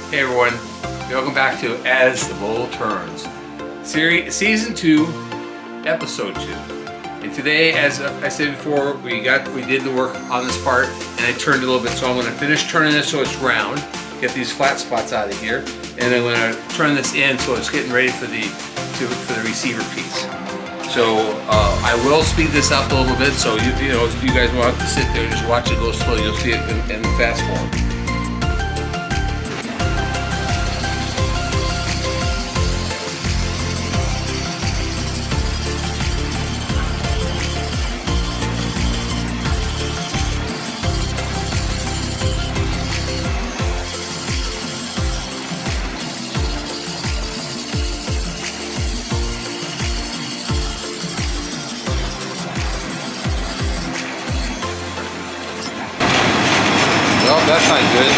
Hey everyone, welcome back to As the Bowl Turns, Season 2, Episode 2. And today, as I said before, we did the work on this part, and I turned it a little bit. So I'm going to finish turning this so it's round, get these flat spots out of here, and I'm going to turn this in so it's getting ready for the receiver piece. So I will speed this up a little bit, so you guys won't have to sit there and just watch it go slow. You'll see it in fast form. Well, that's not good.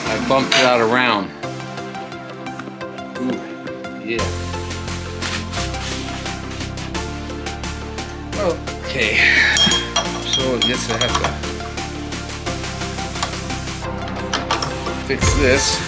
I bumped it out around. Ooh, yeah. Okay. So I guess I have to fix this.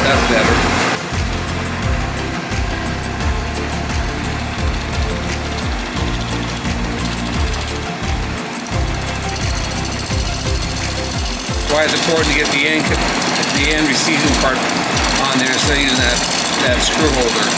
That's better. Why it's important to get the end receiving part on there instead of using that screw holder.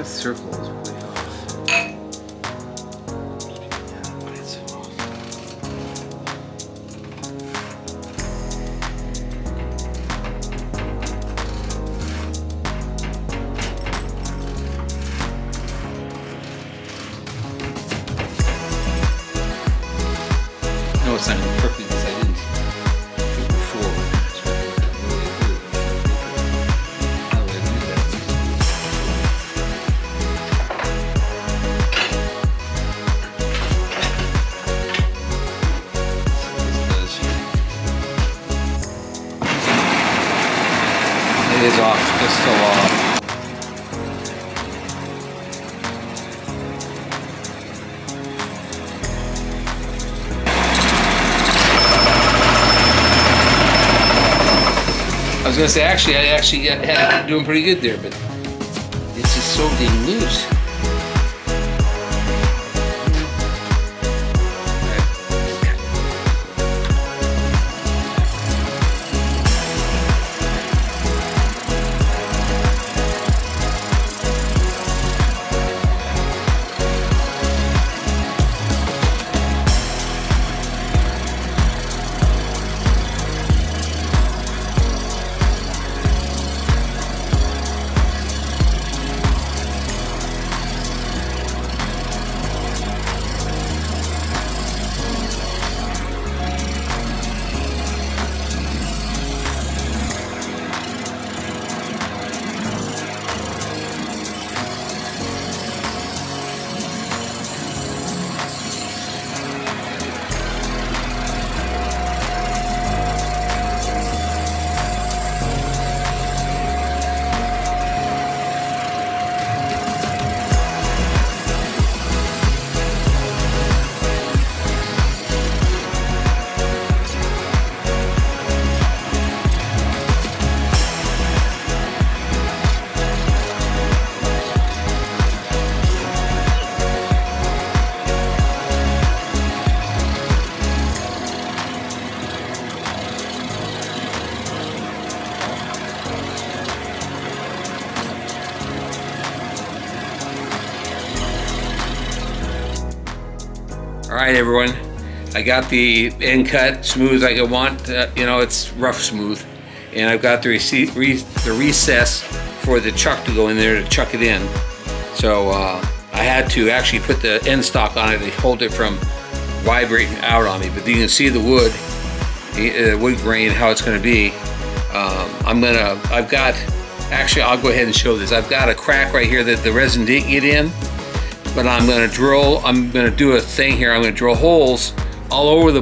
That circle is way off. But it's off. No, it's not perfect because I didn't do it before. How do I do that? It is off, it's still off. I was gonna say, actually, I had it doing pretty good there, but it's just so dang loose. All right, everyone. I got the end cut smooth like I want. You know, it's rough smooth, and I've got the recess for the chuck to go in there to chuck it in. So I had to actually put the end stock on it to hold it from vibrating out on me. But you can see the wood grain, how it's going to be. Actually, I'll go ahead and show this. I've got a crack right here that the resin didn't get in. But I'm going to do a thing here. I'm going to drill holes all over the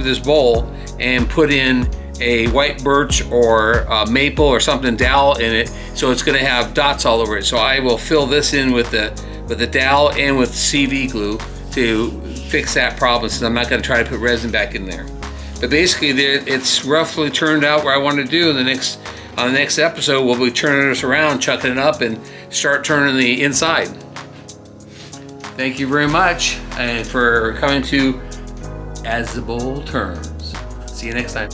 this bowl and put in a white birch or maple or something dowel in it, so it's going to have dots all over it. So I will fill this in with the dowel and with CV glue to fix that problem, since I'm not going to try to put resin back in there. But basically, it's roughly turned out where I want to do. On the next episode, we'll be turning this around, chucking it up, and start turning the inside. Thank you very much, and for coming to As the Bowl Turns. See you next time.